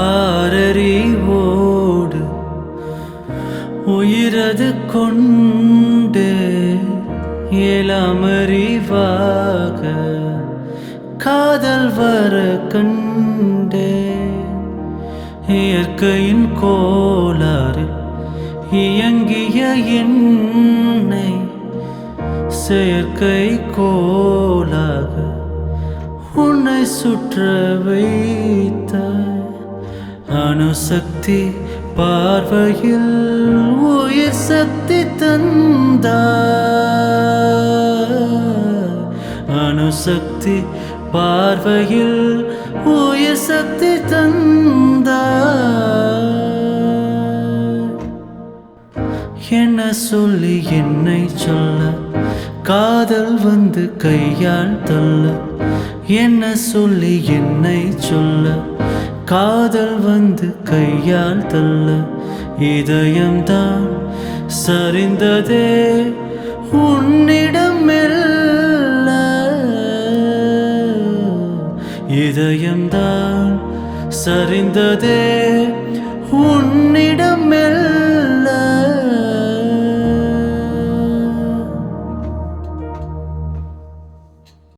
ஆரறிவோடு உயிரது கொண்டு ஏலாமறிவாக காதல் வர கண்டே இயற்கையின் கோளாறு இயங்கிய என்னை செயற்கை கோளாக உன்னை சுற்ற வைத்தாய். அணுசக்தி பார்வையில் உயிர் சக்தி தந்தாய். அணுசக்தி பார்வையில் உயிர் சக்தி தந்தாய். என்ன சொல்லி என்னை சொல்ல காதல் வந்து கையால் தள்ள. என்ன சொல்லி என்னை சொல்ல காதல் வந்து கையால் தள்ள. இதயம்தான் சரிந்ததே உன்னிடம் மெல்ல. இதயம்தான் சரிந்ததே உன்னிடம் மெல்ல.